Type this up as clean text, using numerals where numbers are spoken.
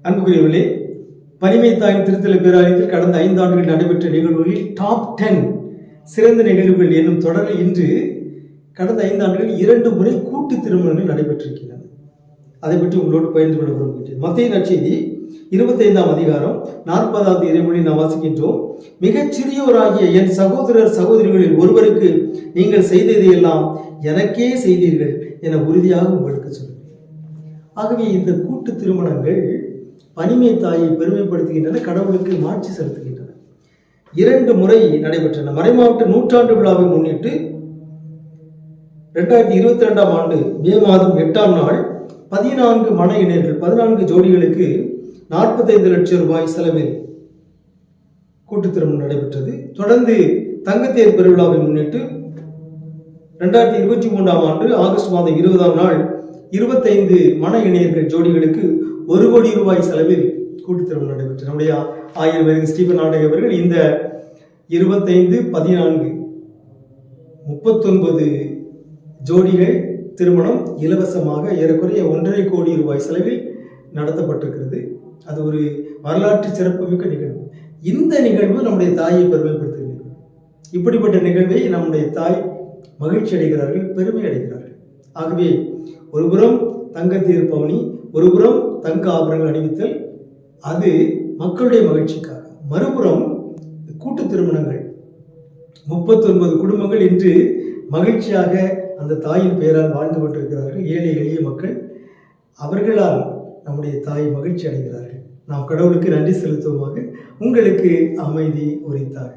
அன்புக்குரியவர்களே, பனிமை தாயின் திருத்தல பேராலயத்தில் கடந்த 5 ஆண்டுகள் நடைபெற்ற நிகழ்வுகளில் டாப் 10 சிறந்த நிகழ்வுகள் என்னும் தொடரில் இன்று கடந்த 5 ஆண்டுகளில் 2 முறை கூட்டு திருமணங்கள் நடைபெற்றிருக்கின்றன. அதை பற்றி உங்களோடு பகிர்ந்து கொள்ள விரும்புகின்றேன். மத்தேயு நற்செய்தி 25ஆம் அதிகாரம் 40வது இறைமொழி நாம் வாசிக்கின்றோம். மிகச் சிறியோராகிய என் சகோதரர் சகோதரிகளில் ஒருவருக்கு நீங்கள் செய்ததையெல்லாம் எனக்கே செய்தீர்கள் என உறுதியாக உங்களுக்கு சொல்கிறேன். ஆகவே இந்த கூட்டு திருமணங்கள் பனிமை தாயை பெருமைப்படுத்துகின்றன, கடவுளுக்கு மாட்சி செலுத்துகின்றன. 2 முறை நடைபெற்றன. மறைமாவட்ட நூற்றாண்டு விழாவை முன்னிட்டு 2022ஆம் ஆண்டு மே மாதம் 8ஆம் நாள் 14 மன இணையர்கள் 14 ஜோடிகளுக்கு 45 லட்சம் ரூபாய் செலவில் கூட்டு திருமணம் நடைபெற்றது. தொடர்ந்து தங்கத்தேர் பெருவிழாவை முன்னிட்டு 2023ஆம் ஆண்டு ஆகஸ்ட் மாதம் 20ஆம் நாள் 25 மன இணையர்கள் ஜோடிகளுக்கு 1 கோடி ரூபாய் செலவில் கூட்டு திருமணம் நடைபெற்றது. நம்முடைய ஆயர் ஸ்டீபன் நாடக அவர்கள் இந்த 25, 14, 39 ஜோடிகள் திருமணம் இலவசமாக ஏறக்குறைய 1.5 கோடி ரூபாய் செலவில் நடத்தப்பட்டிருக்கிறது. அது ஒரு வரலாற்று சிறப்புமிக்க நிகழ்வு. இந்த நிகழ்வு நம்முடைய தாயை பெருமைப்படுத்துகிற நிகழ்வு. இப்படிப்பட்ட நிகழ்வை நம்முடைய தாய் மகிழ்ச்சி அடைகிறார்கள், பெருமை அடைகிறார்கள். ஆகவே ஒருபுறம் தங்கத்தேர் பவனி, ஒருபுறம் தங்க ஆபரணங்கள் அணிவித்தல், அது மக்களுடைய மகிழ்ச்சிக்காக. மறுபுறம் கூட்டு திருமணங்கள் 39 குடும்பங்கள் இன்று மகிழ்ச்சியாக அந்த தாயின் பெயரால் வாழ்ந்து கொண்டிருக்கிறார்கள். ஏழை எளிய மக்கள், அவர்களால் நம்முடைய தாய் மகிழ்ச்சி அடைகிறார்கள். நாம் கடவுளுக்கு நன்றி செலுத்துவோமாக. உங்களுக்கு அமைதி உரித்தாக.